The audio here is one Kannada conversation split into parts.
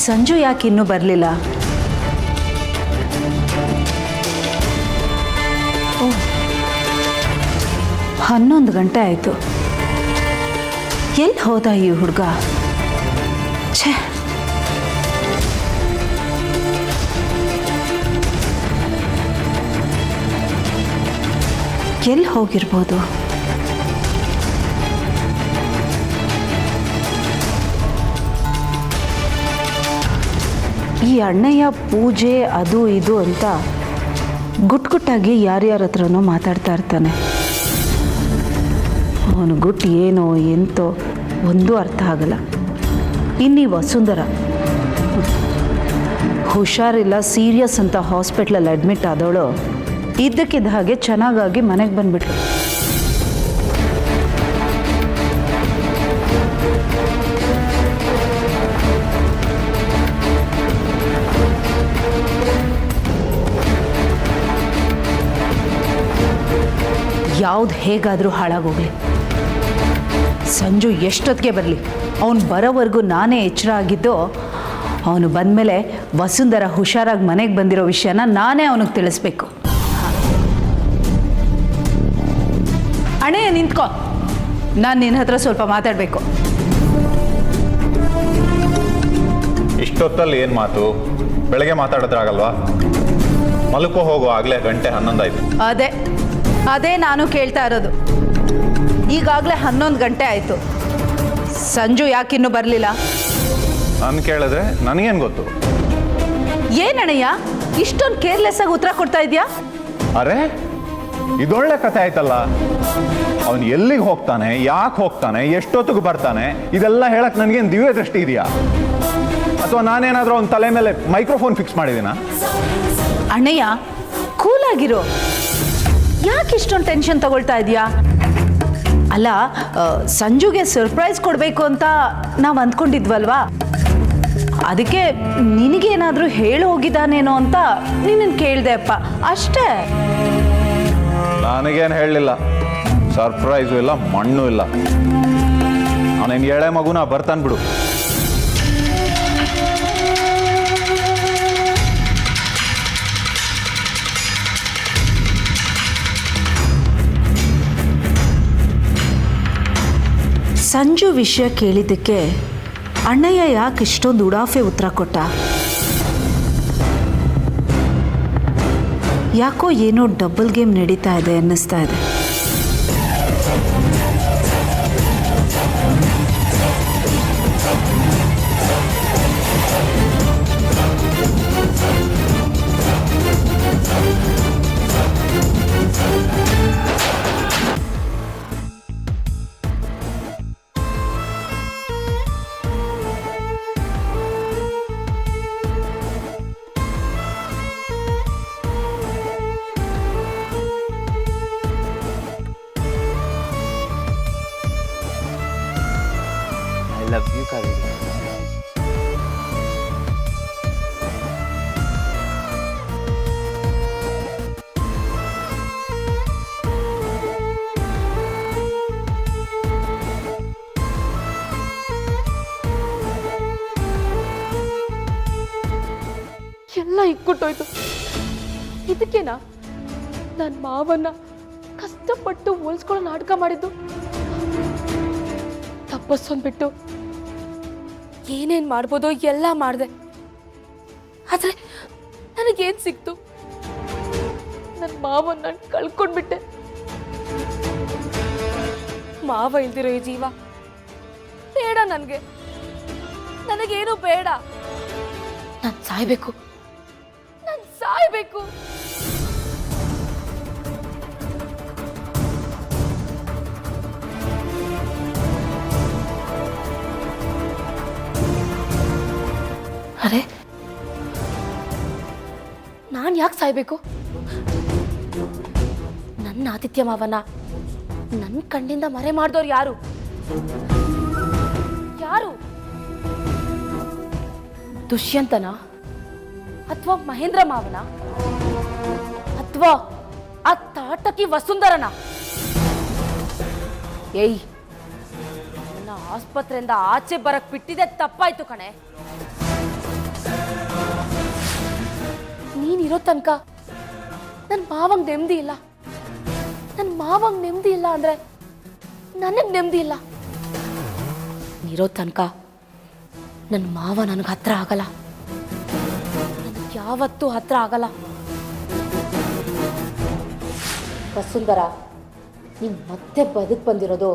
ಸಂಜು ಯಾಕೆ ಇನ್ನೂ ಬರಲಿಲ್ಲ? ಓ, 11 ಗಂಟೆ ಆಯಿತು. ಎಲ್ಲಿ ಹೋದ ಈ ಹುಡುಗ? ಛೇ, ಎಲ್ಲಿ ಹೋಗಿರ್ಬೋದು? ಈ ಅಣ್ಣಯ್ಯ ಪೂಜೆ ಅದು ಇದು ಅಂತ ಗುಟ್ಟಾಗಿ ಯಾರ್ಯಾರ ಹತ್ರನೋ ಮಾತಾಡ್ತಾ ಇರ್ತಾನೆ. ಅವನು ಗುಟ್ಟು ಏನೋ ಎಂತೋ ಒಂದೂ ಅರ್ಥ ಆಗಲ್ಲ. ಇನ್ನೀ ವಸುಂಧರ ಹುಷಾರಿಲ್ಲ, ಸೀರಿಯಸ್ ಅಂತ ಹಾಸ್ಪಿಟ್ಲಲ್ಲಿ ಅಡ್ಮಿಟ್ ಆದವಳು ಇದ್ದಕ್ಕಿದ್ದ ಹಾಗೆ ಚೆನ್ನಾಗಾಗಿ ಮನೆಗೆ ಬಂದ್ಬಿಟ್ಲು. ಯಾವ್ದು ಹೇಗಾದರೂ ಹಾಳಾಗೋಗ್ಲಿ, ಸಂಜು ಎಷ್ಟೊತ್ತಿಗೆ ಬರಲಿ, ಅವನು ಬರೋವರೆಗೂ ನಾನೇ ಎಚ್ಚರ ಆಗಿದ್ದು. ಅವನು ಬಂದಮೇಲೆ ವಸುಂಧರ ಹುಷಾರಾಗಿ ಮನೆಗೆ ಬಂದಿರೋ ವಿಷಯನ ನಾನೇ ಅವನಿಗೆ ತಿಳಿಸ್ಬೇಕು. ಅಣ್ಣಯ್ಯ ನಿಂತ್ಕೋ, ನಾನು ನಿನ್ನ ಹತ್ರ ಸ್ವಲ್ಪ ಮಾತಾಡಬೇಕು. ಇಷ್ಟೊತ್ತಲ್ಲಿ ಏನು ಮಾತು? ಬೆಳಗ್ಗೆ ಮಾತಾಡಿದ್ರಾಗಲ್ವಾ? ಮಲ್ಕೋ ಹೋಗು, ಆಗಲೇ ಗಂಟೆ 11 ಆಯಿತು. ಅದೇ ನಾನು ಕೇಳ್ತಾ ಇರೋದು. ಈಗಾಗಲೇ 11 ಗಂಟೆ ಆಯಿತು. ಸಂಜು ಯಾಕಿನ್ನೂ ಬರಲಿಲ್ಲ? ನಾನು ಕೇಳಿದ್ರೆ ನನಗೇನು ಗೊತ್ತು? ಏನಣ್ಣಯ್ಯ ಇಷ್ಟೊಂದು ಕೇರ್ಲೆಸ್ ಆಗಿ ಉತ್ತರ ಕೊಡ್ತಾ ಇದೆಯಾ? ಅರೆ, ಇದೊಳ್ಳೆ ಕಥೆ ಆಯ್ತಲ್ಲ. ಅವನು ಎಲ್ಲಿಗೆ ಹೋಗ್ತಾನೆ, ಯಾಕೆ ಹೋಗ್ತಾನೆ, ಎಷ್ಟೊತ್ತಿಗೆ ಬರ್ತಾನೆ, ಇದೆಲ್ಲ ಹೇಳಕ್ ನನಗೇನು ದಿವ್ಯ ದೃಷ್ಟಿ ಇದೆಯಾ? ಅಥವಾ ನಾನೇನಾದರೂ ಅವನ ತಲೆ ಮೇಲೆ ಮೈಕ್ರೋಫೋನ್ ಫಿಕ್ಸ್ ಮಾಡಿದ್ದೀನಾ? ಅಣ್ಣಯ್ಯ ಕೂಲಾಗಿರೋ, ಯಾಕೆ ಇಷ್ಟೊಂದು ಟೆನ್ಷನ್ ತಗೊಳ್ತಾ ಇದೆಯಾ? ಅಲ್ಲ, ಸಂಜುಗೆ ಸರ್ಪ್ರೈಸ್ ಕೊಡಬೇಕು ಅಂತ ನಾವು ಅಂದ್ಕೊಂಡಿದ್ವಲ್ವಾ? ಅದಕ್ಕೆ ನಿನಗೇನಾದರೂ ಹೇಳಿ ಹೋಗಿದ್ದಾನೇನೋ ಅಂತ ನಿನ್ನನ್ನು ಕೇಳಿದೆ ಅಪ್ಪ, ಅಷ್ಟೇ. ನನಗೇನು ಹೇಳಲಿಲ್ಲ. ಸರ್ಪ್ರೈಸು ಇಲ್ಲ, ಮಣ್ಣು ಇಲ್ಲ. ಅವನೇನು ಎಳೆ ಮಗುನ ಬರ್ತಾನೆ ಬಿಡು. ಸಂಜು ವಿಷಯ ಕೇಳಿದ್ದಕ್ಕೆ ಅಣ್ಣಯ್ಯ ಯಾಕೆ ಇಷ್ಟೊಂದು ಉಡಾಫೆ ಉತ್ತರ ಕೊಟ್ಟ? ಯಾಕೋ ಏನೋ ಡಬಲ್ ಗೇಮ್ ನಡೀತಾ ಇದೆ ಅನ್ನಿಸ್ತಾ ಇದೆ. love you, Kaveri. ಎಲ್ಲ ಇಕ್ಕುಟ್ಟೋಯ್ತು. ಇದಕ್ಕೇನಾ ನನ್ನ ಮಾವನ್ನ ಕಷ್ಟಪಟ್ಟು ಹೋಲ್ಸ್ಕೊಳ್ಳೋ ನಾಟಕ ಮಾಡಿದ್ದು? ತಪ್ಪಸ್ಸೊಂದ್ಬಿಟ್ಟು ಏನೇನ್ ಮಾಡ್ಬೋದೋ ಎಲ್ಲ ಮಾಡಿದೆ. ಆದ್ರೆ ನನಗೇನ್ ಸಿಕ್ತು? ನನ್ನ ಮಾವನ್ನ ಕಳ್ಕೊಂಡ್ಬಿಟ್ಟೆ. ಮಾವ ಇಲ್ದಿರೋ ಈ ಜೀವ ಬೇಡ ನನ್ಗೆ. ನನಗೇನು ಬೇಡ. ನಾನು ಸಾಯ್ಬೇಕು. ಸಾಯ್ಬೇಕು. ಅರೆ, ನಾನ್ ಯಾಕೆ ಸಾಯ್ಬೇಕು? ನನ್ನ ಆತಿಥ್ಯ ಮಾವನ ನನ್ನ ಕಣ್ಣಿಂದ ಮರೆ ಮಾಡಿದವ್ರು ಯಾರು? ಯಾರು? ದುಷ್ಯಂತನ? ಅಥವಾ ಮಹೇಂದ್ರ ಮಾವನ? ಅಥವಾ ಆ ತಾಟಕಿ ವಸುಂಧರನ? ಏಯ್, ನನ್ನ ಆಸ್ಪತ್ರೆಯಿಂದ ಆಚೆ ಬರಕ್ ಬಿಟ್ಟಿದೆ ತಪ್ಪಾಯ್ತು ಕಣೆ. ನೀನಿರೋ ತನಕ ನನ್ನ ಮಾವಂಗೆ ನೆಮ್ಮದಿ ಇಲ್ಲ. ನನ್ನ ಮಾವಂಗೆ ನೆಮ್ಮದಿ ಇಲ್ಲ ಅಂದರೆ ನನಗೆ ನೆಮ್ಮದಿ ಇಲ್ಲ. ನೀರೋ ತನಕ ನನ್ನ ಮಾವ ನನಗೆ ಹತ್ರ ಆಗಲ್ಲ, ನನಗೆ ಯಾವತ್ತೂ ಹತ್ರ ಆಗಲ್ಲ. ವಸುಂಧರ, ನೀನು ಮತ್ತೆ ಬದುಕು ಬಂದಿರೋದು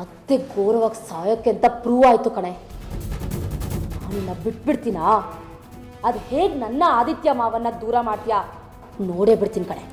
ಮತ್ತೆ ಘೋರವಾಗಿ ಸಾಯೋಕ್ಕೆ ಅಂತ ಪ್ರೂವ್ ಆಯಿತು ಕಣೆ. ನಿನ್ನ ಬಿಟ್ಬಿಡ್ತೀನಾ? ಅದು ಹೇಗೆ ನನ್ನ ಆದಿತ್ಯ ಮಾವನ್ನ ದೂರ ಮಾಡ್ತೀಯಾ ನೋಡೇ ಬಿಡ್ತೀನಿ ಕಣೆ.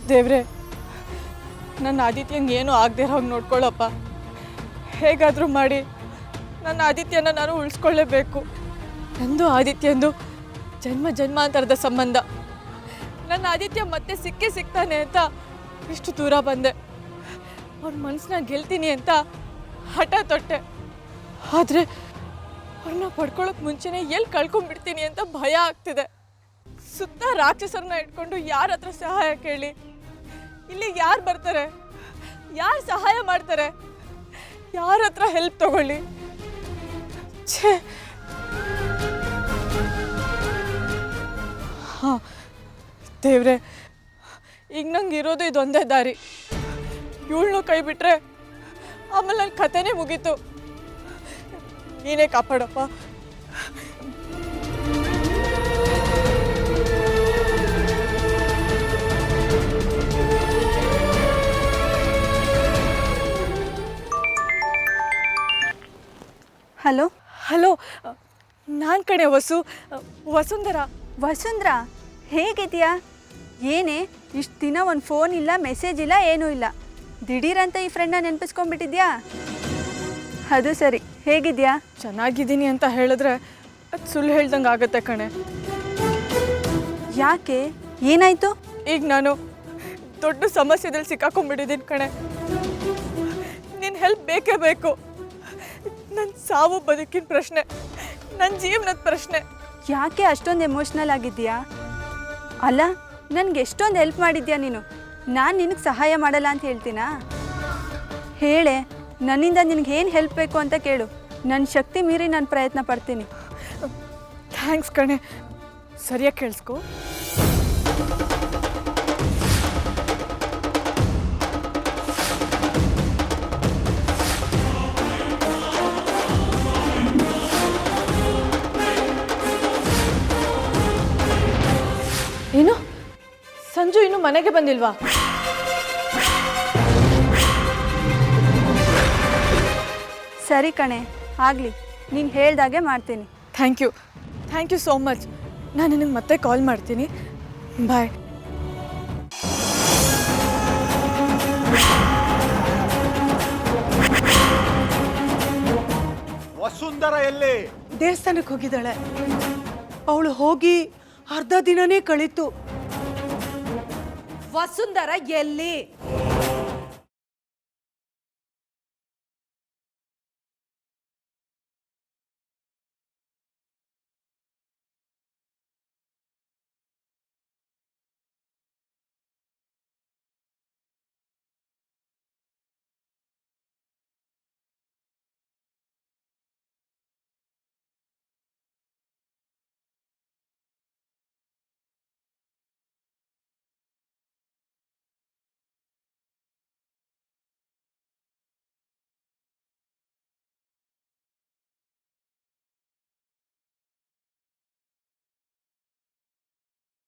ದೇವ್ರೆ, ನನ್ನ ಆದಿತ್ಯಂಗೆ ಏನೂ ಆಗದೆ ಹೋಗಿ ನೋಡ್ಕೊಳ್ಳಪ್ಪ. ಹೇಗಾದರೂ ಮಾಡಿ ನನ್ನ ಆದಿತ್ಯನ ನಾನು ಉಳಿಸ್ಕೊಳ್ಳೇಬೇಕು. ನಂದು ಆದಿತ್ಯಂದು ಜನ್ಮ ಜನ್ಮಾಂತರದ ಸಂಬಂಧ. ನನ್ನ ಆದಿತ್ಯ ಮತ್ತೆ ಸಿಕ್ಕೇ ಸಿಗ್ತಾನೆ ಅಂತ ಇಷ್ಟು ದೂರ ಬಂದೆ. ಅವ್ರ ಮನಸ್ಸನ್ನ ಗೆಲ್ತೀನಿ ಅಂತ ಹಠ ತೊಟ್ಟೆ. ಆದರೆ ಅವ್ರನ್ನ ಪಡ್ಕೊಳ್ಳೋಕೆ ಮುಂಚೆನೇ ಎಲ್ಲಿ ಕಳ್ಕೊಂಡ್ಬಿಡ್ತೀನಿ ಅಂತ ಭಯ ಆಗ್ತಿದೆ. ಸುತ್ತ ರಾಕ್ಷಸರನ್ನ ಇಟ್ಕೊಂಡು ಯಾರ ಹತ್ರ ಸಹಾಯ ಕೇಳಿ? ಇಲ್ಲಿ ಯಾರು ಬರ್ತಾರೆ? ಯಾರು ಸಹಾಯ ಮಾಡ್ತಾರೆ? ಯಾರ ಹತ್ರ ಹೆಲ್ಪ್ ತಗೊಳ್ಳಿ? ಛೇ, ಹಾಂ ದೇವ್ರೆ, ಈಗ ನಂಗೆ ಇರೋದು ಇದೊಂದೇ ದಾರಿ. ಇವಳನ್ನೂ ಕೈ ಬಿಟ್ರೆ ಆಮೇಲೆ ನನ್ನ ಕಥೆನೇ ಮುಗೀತು. ನೀನೇ ಕಾಪಾಡಪ್ಪ. ಹಲೋ ಹಲೋ, ನಾನು ಕಣೆ ವಸುಂಧರ. ವಸುಂಧರ, ಹೇಗಿದೆಯಾ? ಏನೇ ಇಷ್ಟು ದಿನ ಒಂದು ಫೋನ್ ಇಲ್ಲ, ಮೆಸೇಜ್ ಇಲ್ಲ, ಏನೂ ಇಲ್ಲ. ದಿಢೀರಂತ ಈ ಫ್ರೆಂಡ್ನ ನೆನಪಿಸ್ಕೊಂಡ್ಬಿಟ್ಟಿದ್ಯಾ? ಅದು ಸರಿ, ಹೇಗಿದೆಯಾ? ಚೆನ್ನಾಗಿದ್ದೀನಿ ಅಂತ ಹೇಳಿದ್ರೆ ಅದು ಸುಳ್ಳು ಹೇಳ್ದಂಗೆ ಆಗುತ್ತೆ ಕಣೆ. ಯಾಕೆ, ಏನಾಯಿತು? ಈಗ ನಾನು ದೊಡ್ಡ ಸಮಸ್ಯೆದಲ್ಲಿ ಸಿಕ್ಕಾಕೊಂಡ್ಬಿಟ್ಟಿದ್ದೀನಿ ಕಣೆ. ನಿನ್ನ ಹೆಲ್ಪ್ ಬೇಕೇ ಬೇಕು. ನನ್ನ ಸಾವು ಬದುಕಿನ ಪ್ರಶ್ನೆ, ನನ್ನ ಜೀವನದ ಪ್ರಶ್ನೆ. ಯಾಕೆ ಅಷ್ಟೊಂದು ಎಮೋಷ್ನಲ್ ಆಗಿದೆಯಾ? ಅಲ್ಲ, ನನಗೆ ಎಷ್ಟೊಂದು ಹೆಲ್ಪ್ ಮಾಡಿದ್ಯಾ ನೀನು. ನಾನು ನಿನಗೆ ಸಹಾಯ ಮಾಡಲ್ಲ ಅಂತ ಹೇಳ್ತೀನಾ? ಹೇಳೆ, ನನ್ನಿಂದ ನಿನಗೆ ಏನು ಹೆಲ್ಪ್ ಬೇಕು ಅಂತ ಕೇಳು. ನನ್ನ ಶಕ್ತಿ ಮೀರಿ ನಾನು ಪ್ರಯತ್ನ ಪಡ್ತೀನಿ. ಥ್ಯಾಂಕ್ಸ್ ಕಣೆ. ಸರಿಯಾಗಿ ಕೇಳಿಸ್ಕೊ. ಏನು, ಸಂಜು ಇನ್ನು ಮನೆಗೆ ಬಂದಿಲ್ವಾ? ಸರಿ ಕಣೆ, ಆಗಲಿ, ನೀನು ಹೇಳ್ದಾಗೆ ಮಾಡ್ತೀನಿ. Thank you so much. ನಾನು ನಿನಗೆ ಮತ್ತೆ ಕಾಲ್ ಮಾಡ್ತೀನಿ. ಬಾಯ್. ವಸುಂಧರ ಎಲ್ಲಿ? ದೇವಸ್ಥಾನಕ್ಕೆ ಹೋಗಿದ್ದಾಳೆ. ಅವಳು ಹೋಗಿ ಅರ್ಧ ದಿನನೇ ಕಳೀತು. ವಸುಂಧರ ಎಲ್ಲಿ?